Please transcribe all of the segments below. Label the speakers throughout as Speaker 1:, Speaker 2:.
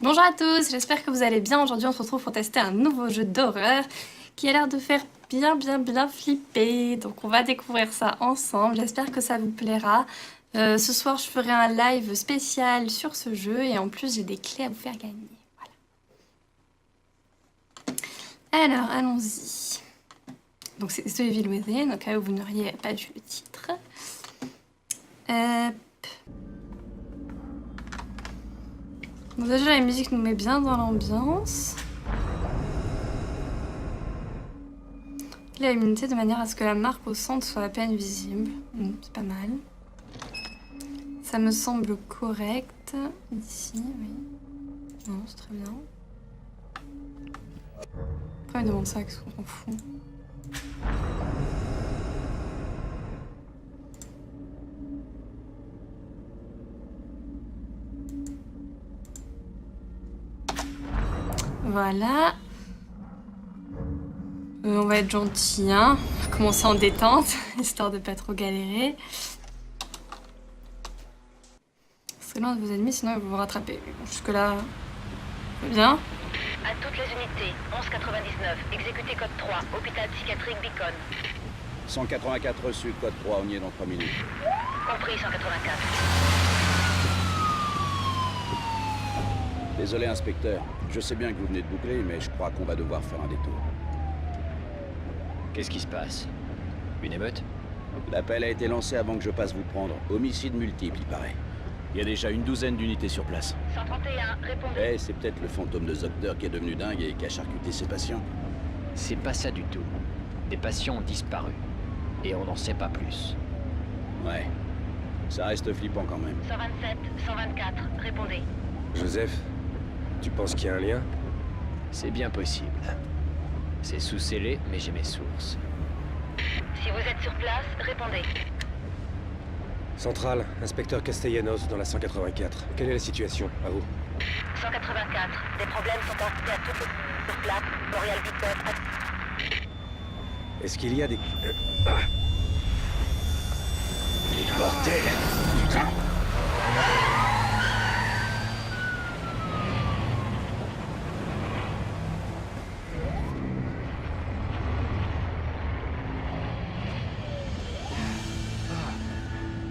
Speaker 1: Bonjour à tous, j'espère que vous allez bien. Aujourd'hui on se retrouve pour tester un nouveau jeu d'horreur qui a l'air de faire bien flipper. Donc on va découvrir ça ensemble, j'espère que ça vous plaira. Ce soir je ferai un live spécial sur ce jeu et en plus j'ai des clés à vous faire gagner. Voilà. Alors allons-y. Donc c'est The Evil Within, au cas où vous n'auriez pas vu le titre. Donc déjà la musique nous met bien dans l'ambiance. La luminosité de manière à ce que la marque au centre soit à peine visible. C'est pas mal. Ça me semble correct. Ici, oui. Non, c'est très bien. Pourquoi il demande ça, qu'est-ce qu'on s'en fout? Voilà. On va être gentil, hein. On va commencer en détente, histoire de pas trop galérer. C'est loin de vos ennemis, sinon ils vont vous rattraper. Bon, jusque-là, bien.
Speaker 2: À toutes les unités, 1199, exécuté code 3, hôpital psychiatrique Beacon.
Speaker 3: 184 reçu, code 3, on y est dans 3 minutes.
Speaker 2: Compris, 184.
Speaker 3: Désolé, inspecteur. Je sais bien que vous venez de boucler, mais je crois qu'on va devoir faire un détour.
Speaker 4: Qu'est-ce qui se passe? Une émeute?
Speaker 3: L'appel a été lancé avant que je passe vous prendre. Homicide multiple, il paraît. Il y a déjà une douzaine d'unités sur place.
Speaker 2: 131, répondez.
Speaker 3: Eh, c'est peut-être le fantôme de Zocter qui est devenu dingue et qui a charcuté ses patients.
Speaker 4: C'est pas ça du tout. Des patients ont disparu. Et on n'en sait pas plus.
Speaker 3: Ouais. Ça reste flippant quand même.
Speaker 2: 127, 124, répondez.
Speaker 5: Joseph, tu penses qu'il y a un lien?
Speaker 4: C'est bien possible. C'est sous scellé, mais j'ai mes sources.
Speaker 2: Si vous êtes sur place, répondez.
Speaker 5: Centrale, inspecteur Castellanos dans la 184. Quelle est la situation, à vous?
Speaker 2: 184, des problèmes sont portés à toutes les sur place, Boreal Beacon.
Speaker 5: Est-ce qu'il y a des...
Speaker 3: Bordel! Putain!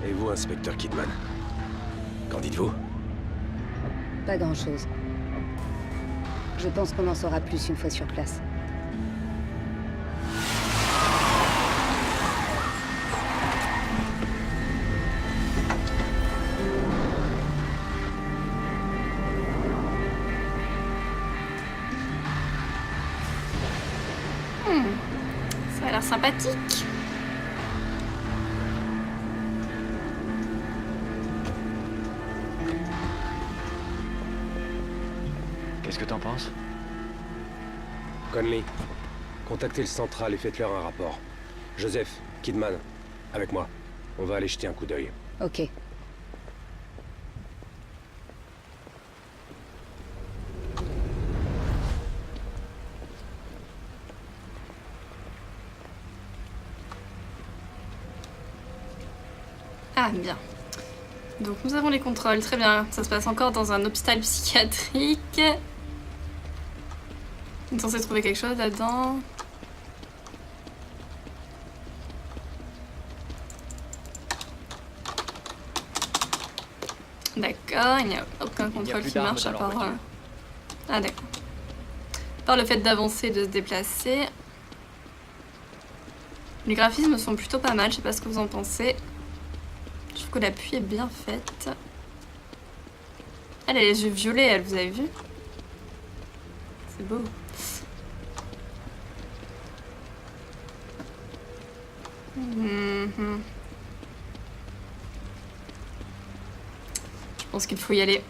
Speaker 5: Et vous, inspecteur Kidman? Qu'en dites-vous?
Speaker 6: Pas grand-chose. Je pense qu'on en saura plus une fois sur place.
Speaker 1: Ça a l'air sympathique.
Speaker 4: Qu'est-ce que t'en penses?
Speaker 5: Conley, contactez le central et faites-leur un rapport. Joseph, Kidman, avec moi. On va aller jeter un coup d'œil.
Speaker 6: Ok.
Speaker 1: Ah, bien. Donc nous avons les contrôles, très bien. Ça se passe encore dans un hôpital psychiatrique. On est censé trouver quelque chose là-dedans. D'accord, il n'y a aucun contrôle
Speaker 4: plus
Speaker 1: qui
Speaker 4: d'armes
Speaker 1: marche
Speaker 4: dans
Speaker 1: à
Speaker 4: leur
Speaker 1: part...
Speaker 4: voiture.
Speaker 1: Ah d'accord. Par le fait d'avancer et de se déplacer. Les graphismes sont plutôt pas mal, je sais pas ce que vous en pensez. Je trouve que l'appui est bien faite. Elle a les yeux violets, elle, vous avez vu? C'est beau. Mhm. Je pense qu'il faut y aller.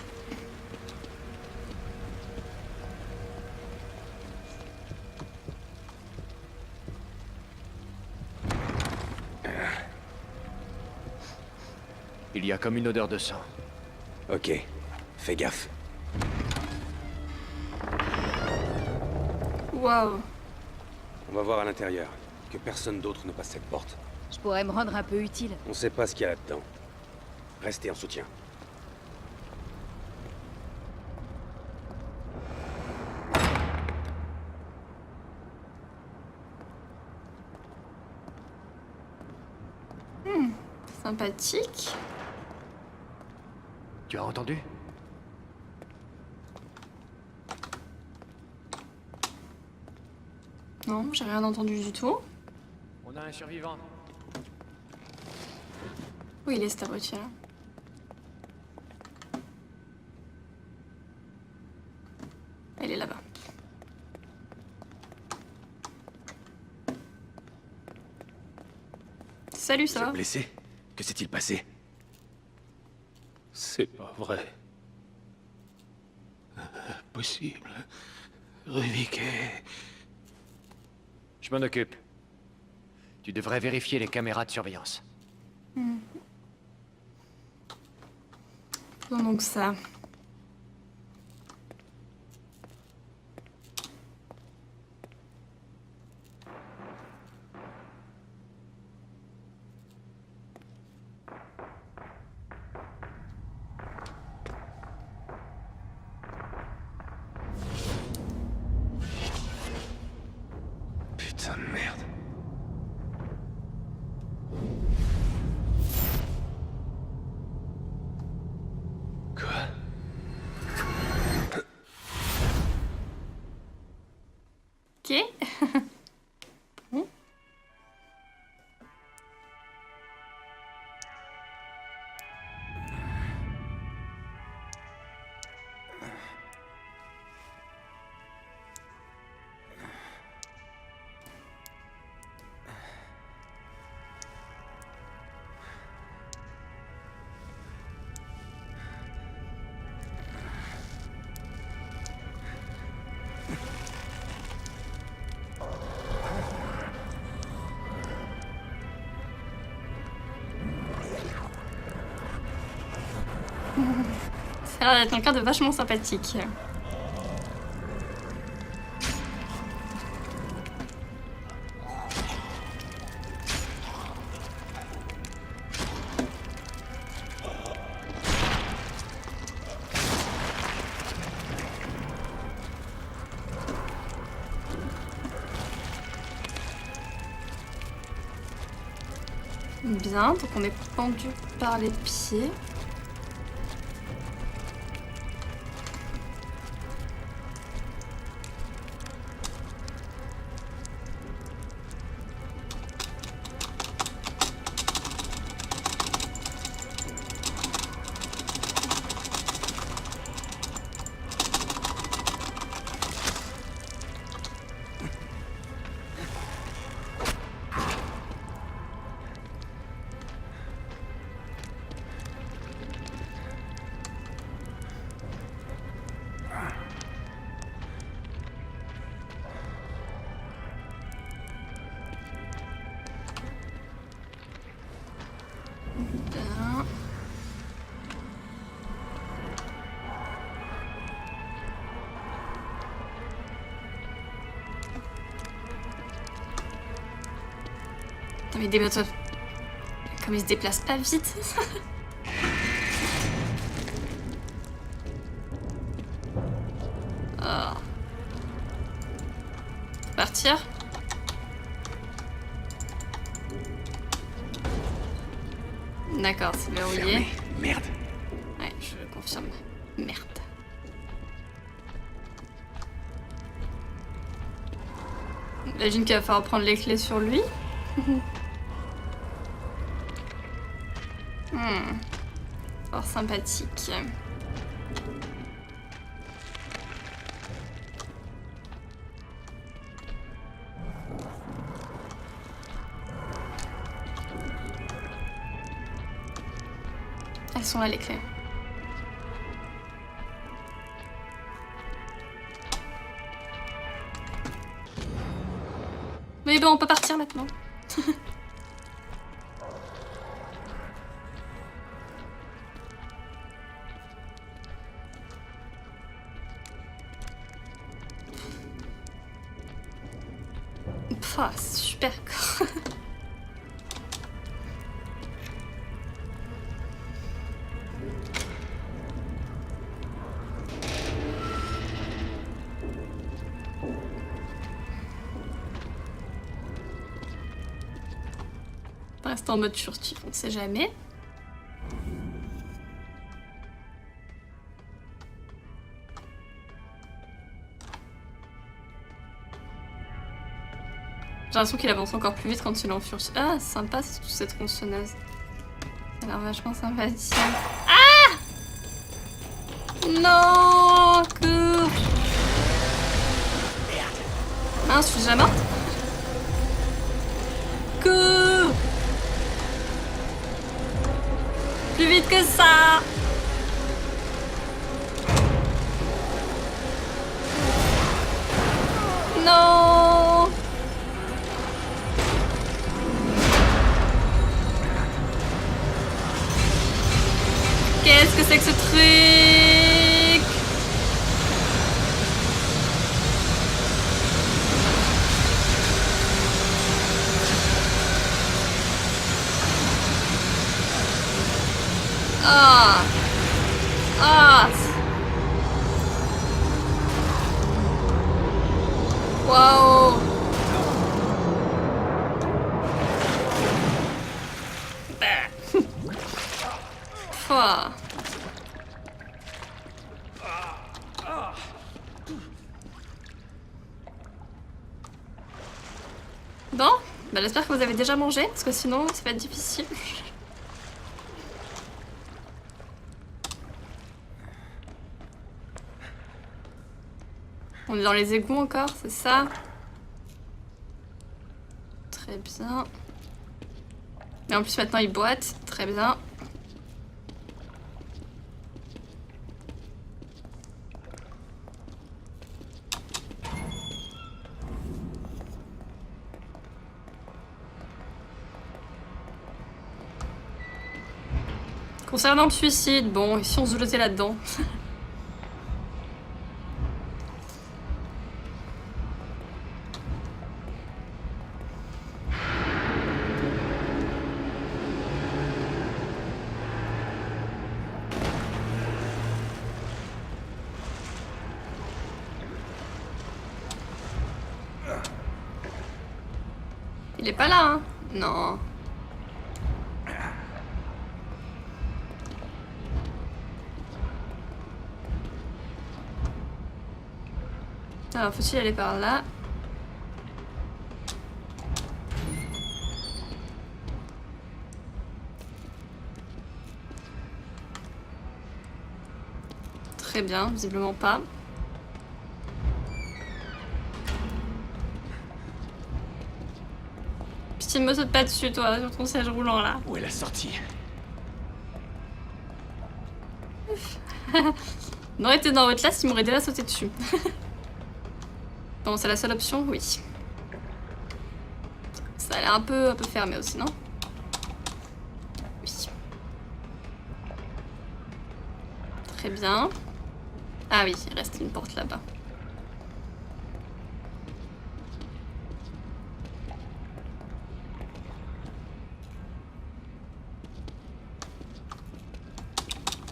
Speaker 4: Il y a comme une odeur de sang.
Speaker 5: Ok, fais gaffe.
Speaker 1: Waouh.
Speaker 5: On va voir à l'intérieur. Que personne d'autre ne passe cette porte.
Speaker 6: Je pourrais me rendre un peu utile.
Speaker 5: On sait pas ce qu'il y a là-dedans. Restez en soutien.
Speaker 1: sympathique.
Speaker 4: Tu as entendu?
Speaker 1: Non, j'ai rien entendu du tout.
Speaker 4: On a un survivant.
Speaker 1: Où il est, cet abruti là? Elle est là-bas. Salut, ça va?
Speaker 3: Blessé? Que s'est-il passé?
Speaker 7: C'est pas vrai. Impossible. Ruvik est...
Speaker 4: Je m'en occupe. Tu devrais vérifier les caméras de surveillance.
Speaker 1: Faisons donc ça.
Speaker 3: Putain de merde. Quoi?
Speaker 1: Ok. Bon. Ça a l'air d'être quelqu'un de vachement sympathique. Bien, donc on est pendu par les pieds. Bien. Putain, mais des bateaux. Comme ils se déplacent pas vite. Oh. Faut partir. D'accord, c'est verrouillé.
Speaker 3: Fermé. Merde.
Speaker 1: Ouais, je confirme. Merde. J'imagine qu'il va falloir prendre les clés sur lui. Fort sympathique. Elles sont là les clés. Mais bon, on peut partir maintenant. Pah, super quoi. rester en mode furtif, on ne sait jamais. J'ai l'impression qu'il avance encore plus vite quand il est en furtif. Ah, sympa cette tronçonneuse. Ça a l'air vachement sympathique. Ah! Non! Cours! Mince, je suis déjà morte? Cours! Plus vite que ça! Non! Qu'est-ce que c'est que ce truc? Ah! Ah! Waouh! Pouah. Bon, bah j'espère que vous avez déjà mangé, parce que sinon ça va être difficile. On est dans les égouts encore, c'est ça? Très bien. Et en plus maintenant il boite, très bien. Concernant le suicide, bon, ici on se jetait là-dedans. Il est pas là, hein? Non. Alors, faut-il aller par là? Très bien, visiblement pas. Pitié, ne me saute pas dessus, toi, sur ton siège roulant, là.
Speaker 7: Où est la sortie?
Speaker 1: On aurait été dans votre classe, il m'aurait déjà sauté dessus. Bon, c'est la seule option, oui. Ça a l'air un peu fermé aussi, non? Oui. Très bien. Ah oui, il reste une porte là-bas.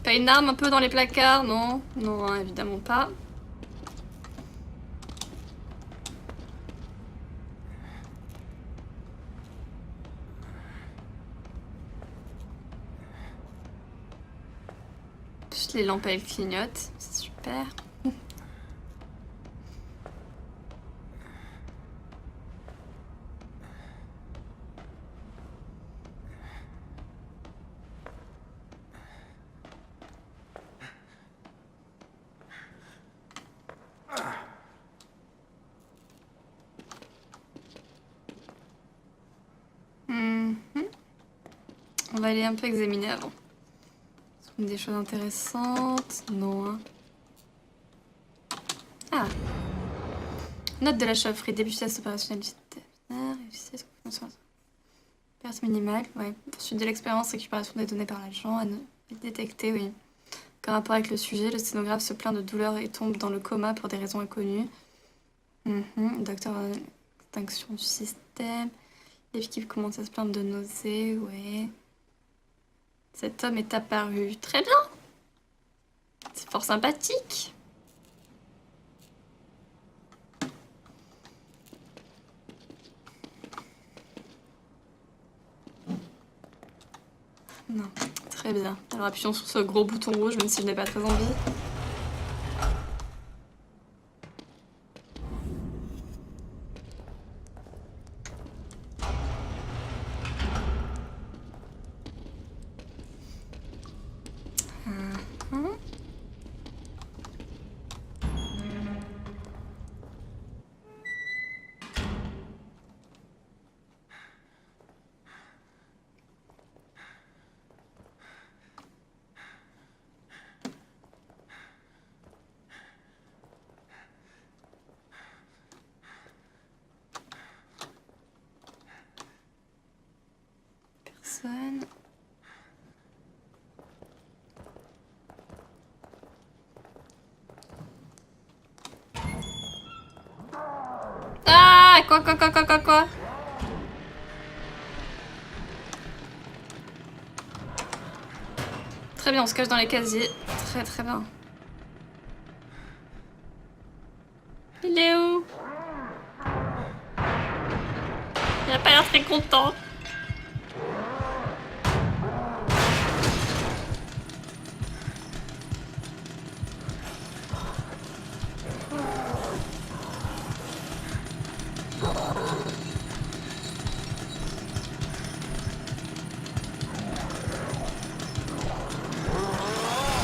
Speaker 1: Pas une arme un peu dans les placards? Non, non, hein, évidemment pas. Juste les lampes elles clignotent, c'est super. On va aller un peu examiner avant. Des choses intéressantes. Non. Hein. Ah. Note de la chaufferie. Début test opérationnel du perte minimale. Ouais. Poursuite de l'expérience, récupération des données par l'agent. Détecté, oui. Qu'en rapport avec le sujet, le sténographe se plaint de douleur et tombe dans le coma pour des raisons inconnues. Docteur extinction du système. L'équipe commence à se plaindre de nausées, ouais. Cet homme est apparu. Très bien. C'est fort sympathique. Non, très bien. Alors appuyons sur ce gros bouton rouge, même si je n'ai pas très envie. Personne. Ah, quoi. Très bien, on se cache dans les casiers. Très bien. Il est où? Il a pas l'air très content.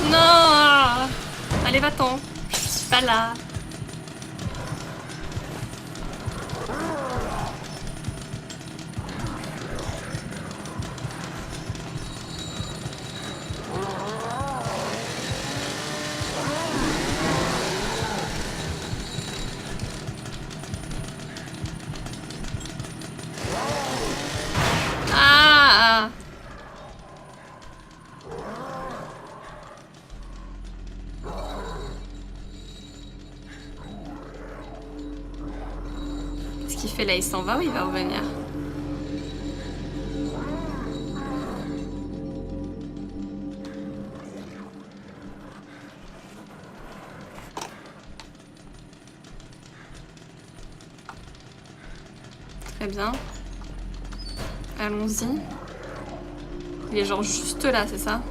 Speaker 1: Non! Allez, va-t'en. Je suis pas là. Ah! Qu'est-ce qu'il fait là? Il s'en va ou il va revenir? Très bien. Allons-y. Il est genre juste là, c'est ça?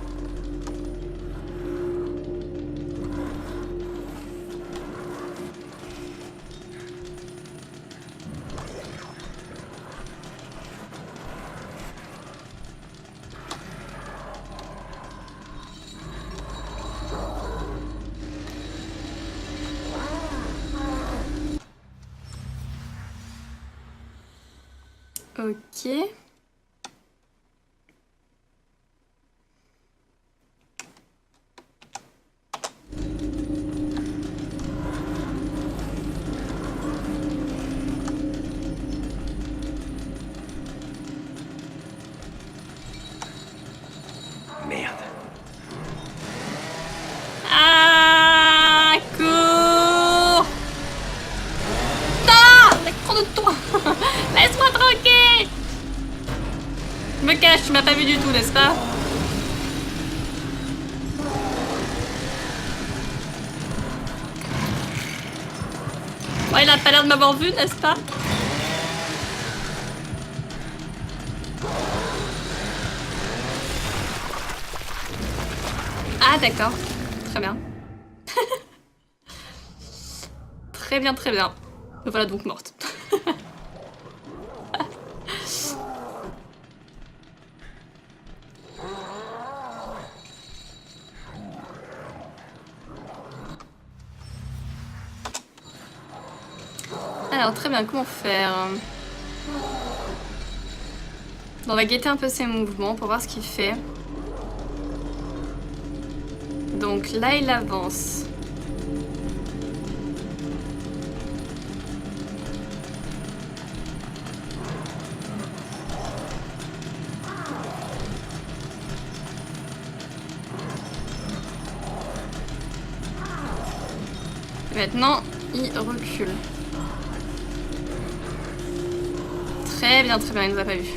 Speaker 1: Ok.
Speaker 5: Merde.
Speaker 1: Ah, cours! Non! L'écran de toi! Laisse-moi tranquille! Je me cache, tu m'as pas vu du tout, n'est-ce pas? Bon, il a pas l'air de m'avoir vu, n'est-ce pas? Ah, d'accord. Très bien. Très bien. Me voilà donc morte. Alors, très bien, comment faire? On va guetter un peu ses mouvements pour voir ce qu'il fait. Donc là, il avance. Maintenant, il recule. Très bien, il nous a pas vu.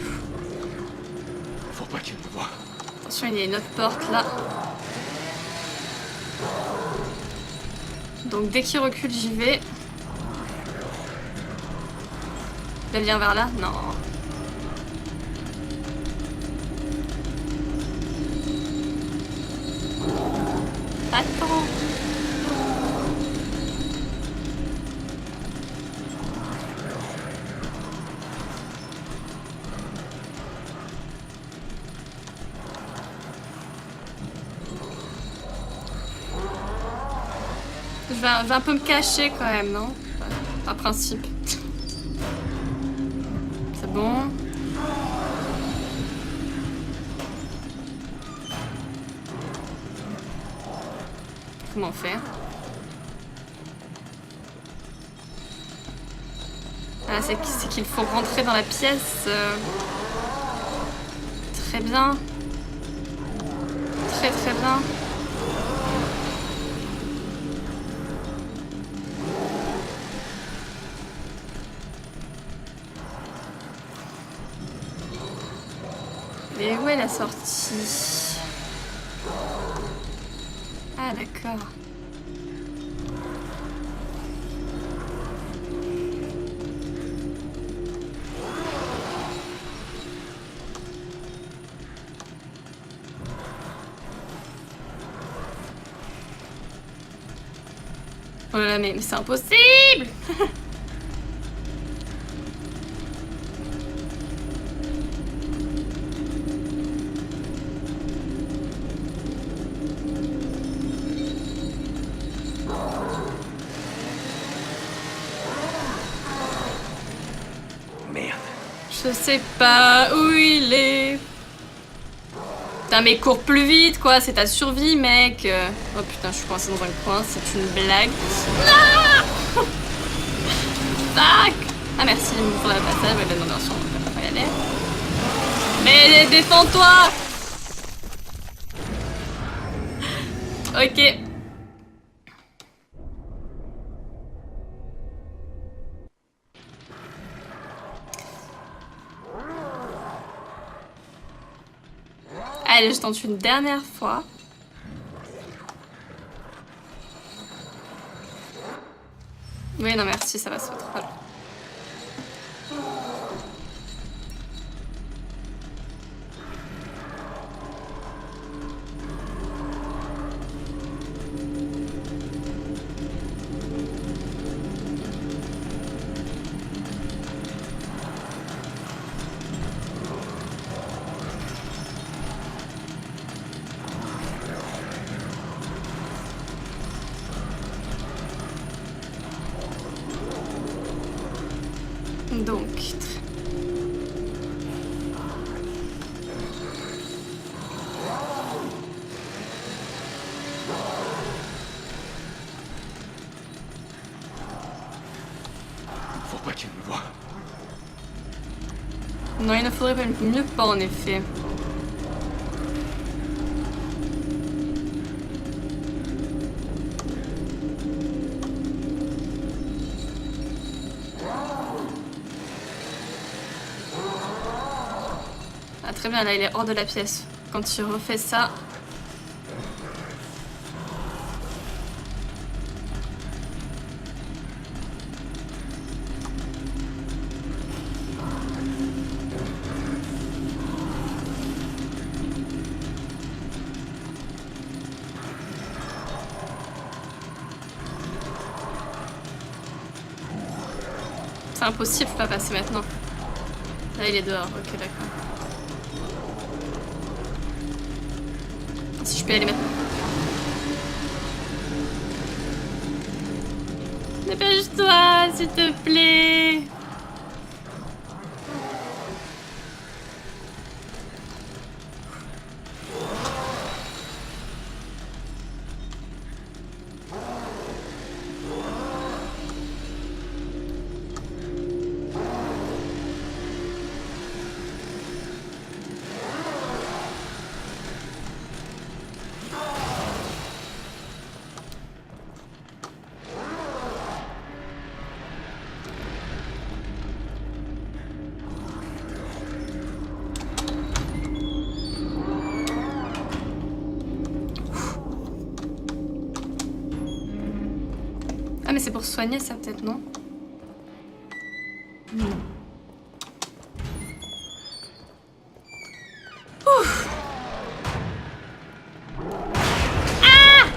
Speaker 7: Faut pas qu'il me voie.
Speaker 1: Attention, il y a une autre porte là. Donc dès qu'il recule, j'y vais. Il vient vers là? Non. Attends. Je vais un peu me cacher quand même, non? Par principe. C'est bon. Comment on fait? Ah, c'est qu'il faut rentrer dans la pièce. Très bien. Très très bien. Et où est la sortie? Ah d'accord. Oh là là, mais c'est impossible!
Speaker 7: Merde.
Speaker 1: Je sais pas où il est. Putain, mais cours plus vite, quoi. C'est ta survie, mec. Oh putain, je suis coincée dans un coin. C'est une blague. Non. Fuck. Ah, merci pour la passage. Ouais, non, non, on va pas y aller. Mais défends-toi. Ok. Allez, je tente une dernière fois. Oui, non, merci, ça va, c'est trop long. Donc,
Speaker 7: Faut pas qu'il me voie.
Speaker 1: non, il ne faudrait pas mieux pas en effet. Ah, très bien, là il est hors de la pièce. Quand tu refais ça. C'est impossible, je peux pas passer maintenant. Là il est dehors, ok d'accord. Si je peux y aller maintenant. Dépêche-toi, s'il te plaît. Ah mais c'est pour soigner ça peut-être, non? Ouf. Ah!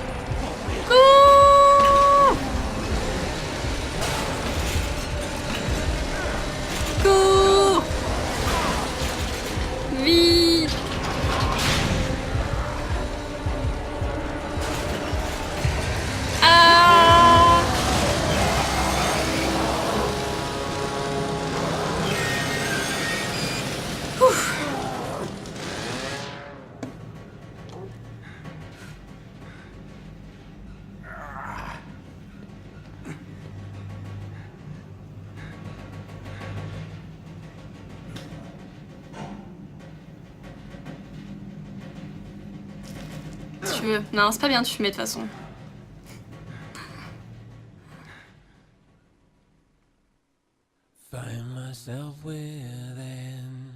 Speaker 1: tu veux. Non, c'est pas bien de fumer de toute façon.
Speaker 8: Find myself within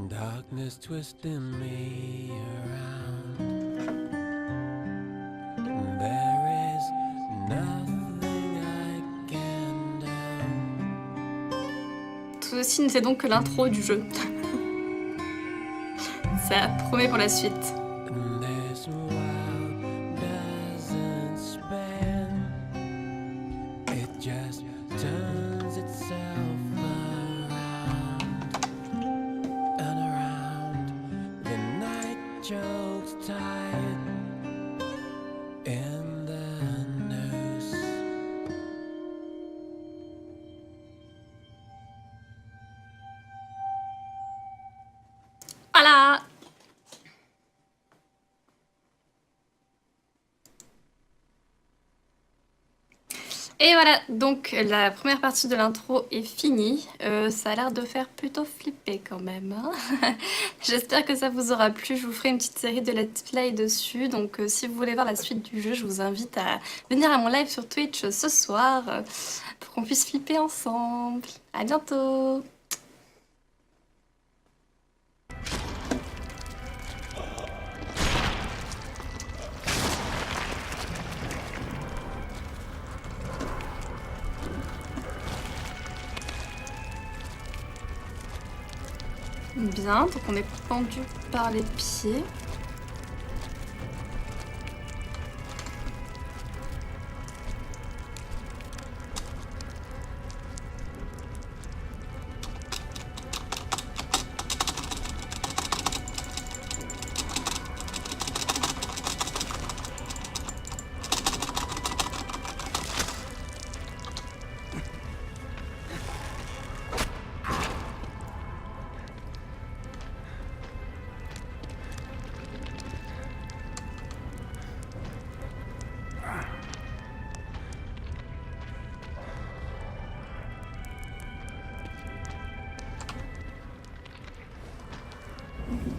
Speaker 8: darkness twisting me around. There is nothing I can do.
Speaker 1: Tout ceci n'était donc que l'intro du jeu. Ça promet pour la suite.
Speaker 8: And this world doesn't spin, it just turns itself around and around. The night chokes tight in the noose.
Speaker 1: Voilà. Et voilà, donc la première partie de l'intro est finie. Ça a l'air de faire plutôt flipper quand même, hein. J'espère que ça vous aura plu. Je vous ferai une petite série de let's play dessus. Donc si vous voulez voir la suite du jeu, je vous invite à venir à mon live sur Twitch ce soir pour qu'on puisse flipper ensemble. À bientôt. Bien, donc on est pendu par les pieds.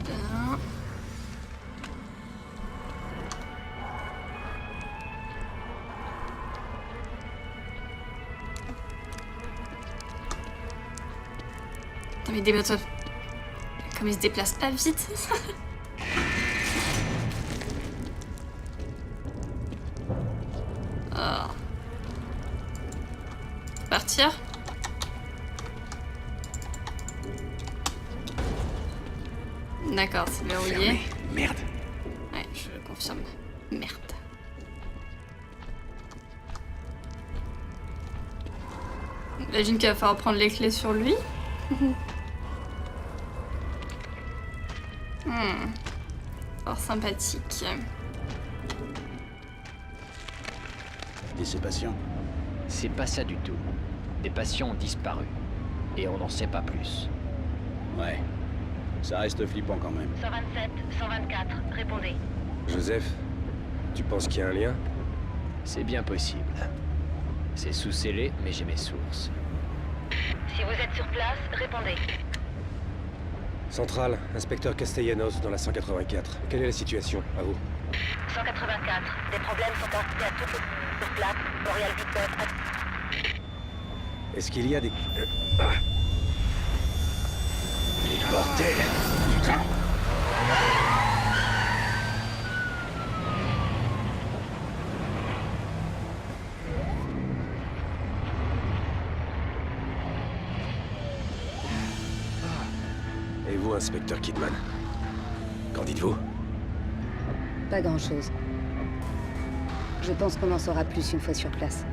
Speaker 1: Bien. Putain, mais des motos. Comme ils se déplacent pas vite. Oh. Partir. D'accord, c'est verrouillé.
Speaker 3: Fermé. Merde.
Speaker 1: Ouais, je confirme. Merde. J'imagine qu'il va falloir prendre les clés sur lui. Fort sympathique.
Speaker 3: Et ces patients?
Speaker 4: C'est pas ça du tout. Des patients ont disparu. Et on n'en sait pas plus.
Speaker 3: Ouais. Ça reste flippant quand même.
Speaker 2: 127, 124, répondez.
Speaker 5: Joseph, tu penses qu'il y a un lien?
Speaker 4: C'est bien possible. C'est sous scellé, mais j'ai mes sources.
Speaker 2: Si vous êtes sur place, répondez.
Speaker 5: Centrale, inspecteur Castellanos dans la 184. Quelle est la situation, à vous?
Speaker 2: 184, des problèmes sont portés à toutes les sur place. Boreal Victor.
Speaker 5: Est-ce qu'il y a des...
Speaker 3: Bordel! Putain!
Speaker 5: Et vous, inspecteur Kidman? Qu'en dites-vous?
Speaker 6: Pas grand-chose. Je pense qu'on en saura plus une fois sur place.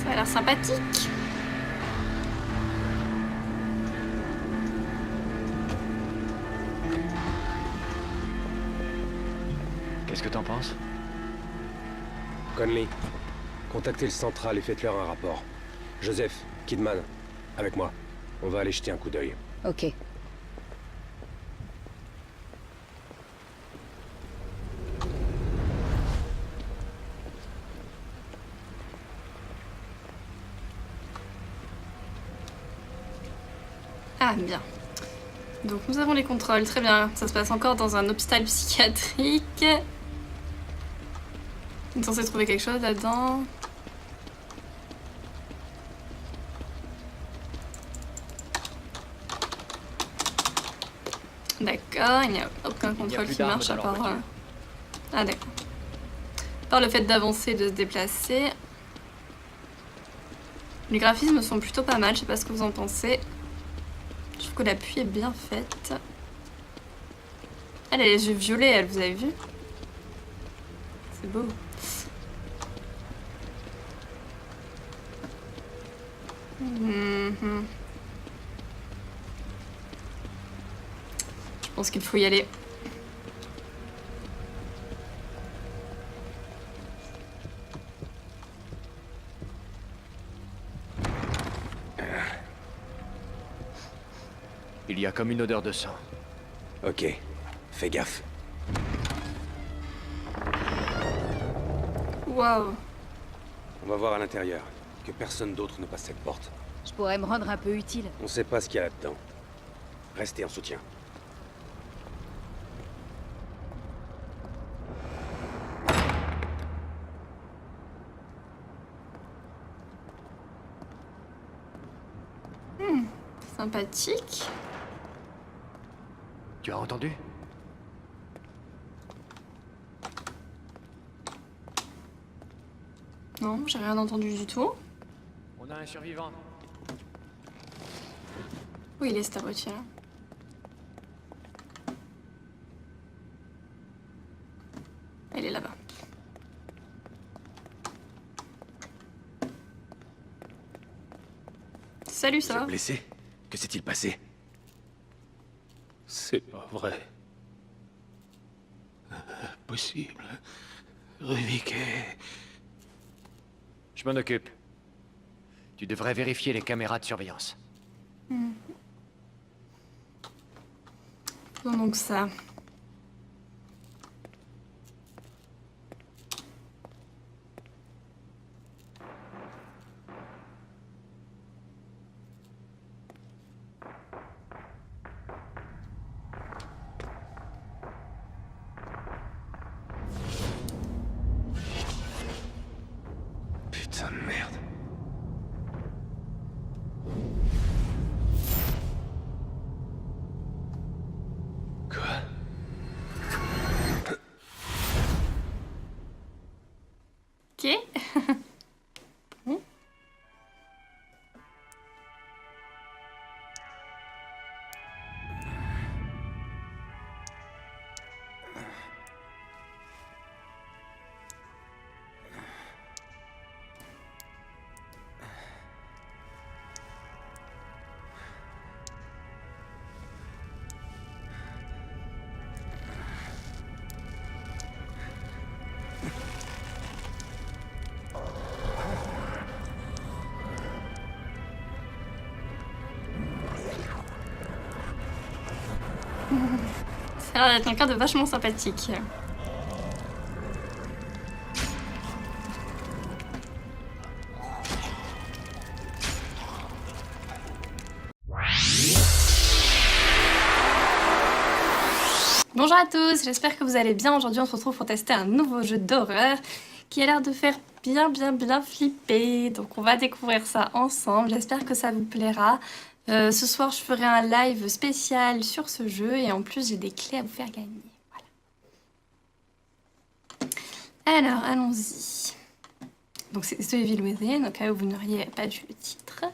Speaker 1: Ça a l'air sympathique.
Speaker 4: Qu'est-ce que t'en penses?
Speaker 5: Conley, contactez le central et faites-leur un rapport. Joseph, Kidman, avec moi. On va aller jeter un coup d'œil.
Speaker 6: Ok.
Speaker 1: Ah, bien. Donc nous avons les contrôles, très bien. Ça se passe encore dans un hôpital psychiatrique. On est censé trouver quelque chose là-dedans. D'accord, il n'y a aucun contrôle
Speaker 4: plus
Speaker 1: qui marche
Speaker 4: d'armes
Speaker 1: à
Speaker 4: dans leur
Speaker 1: part...
Speaker 4: voiture.
Speaker 1: Ah d'accord. Par le fait d'avancer, de se déplacer. Les graphismes sont plutôt pas mal, je sais pas ce que vous en pensez. Je trouve que l'appui est bien faite. Elle a les yeux violets, elle, vous avez vu? C'est beau. Mhm. Je pense qu'il faut y aller.
Speaker 4: Il y a comme une odeur de sang.
Speaker 5: Ok, fais gaffe.
Speaker 1: Waouh.
Speaker 5: On va voir à l'intérieur. Que personne d'autre ne passe cette porte.
Speaker 6: Je pourrais me rendre un peu utile.
Speaker 5: On sait pas ce qu'il y a là-dedans. Restez en soutien.
Speaker 1: Sympathique.
Speaker 4: Tu as entendu?
Speaker 1: Non, j'ai rien entendu du tout.
Speaker 4: On a un survivant.
Speaker 1: Où il est, cet abruti là? Il est là-bas. Salut, ça va?
Speaker 7: Blessé? Que s'est-il passé?
Speaker 8: C'est pas vrai. Impossible. Ruvik est...
Speaker 4: Je m'en occupe. Tu devrais vérifier les caméras de surveillance.
Speaker 1: Faisons donc ça.
Speaker 7: Putain de merde. Quoi?
Speaker 1: Ok. Ça a l'air d'être quelqu'un de vachement sympathique. Bonjour à tous, j'espère que vous allez bien. Aujourd'hui on se retrouve pour tester un nouveau jeu d'horreur qui a l'air de faire bien flipper. Donc on va découvrir ça ensemble, j'espère que ça vous plaira. Ce soir je ferai un live spécial sur ce jeu et en plus j'ai des clés à vous faire gagner. Voilà. Alors allons-y. Donc c'est The Evil Within, au cas où vous n'auriez pas vu le titre.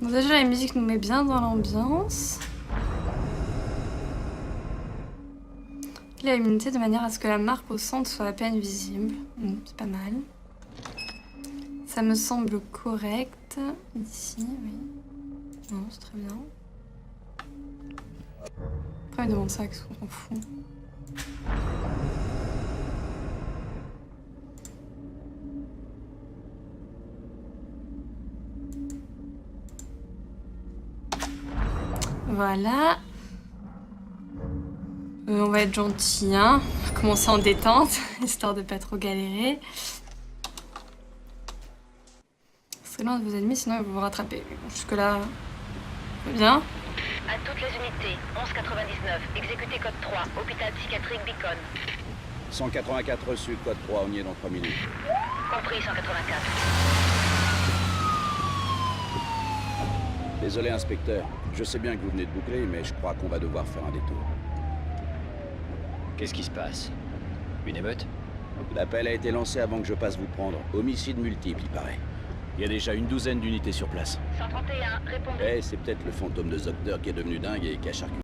Speaker 1: Donc déjà la musique nous met bien dans l'ambiance. La luminosité de manière à ce que la marque au centre soit à peine visible. C'est pas mal. Ça me semble correct. Ici, oui. Non, c'est très bien. Pourquoi il demande ça, qu'est-ce qu'on s'en fout? Voilà. On va être gentil, hein. On va commencer en détente, histoire de pas trop galérer. Restez loin de vos ennemis, sinon ils vont vous rattraper. Bon, jusque-là, tout va bien.
Speaker 2: À toutes les unités, 1199, exécutez code 3, hôpital psychiatrique Beacon.
Speaker 3: 184 reçu, code 3, on y est dans 3 minutes.
Speaker 2: Compris 184.
Speaker 3: Désolé, inspecteur. Je sais bien que vous venez de boucler, mais je crois qu'on va devoir faire un détour.
Speaker 4: Qu'est-ce qui se passe? Une émeute?
Speaker 3: L'appel a été lancé avant que je passe vous prendre. Homicide multiple, il paraît. Il y a déjà une douzaine d'unités sur place.
Speaker 2: 131, répondez.
Speaker 3: Eh, c'est peut-être le fantôme de Zoctor qui est devenu dingue et qui a charcuté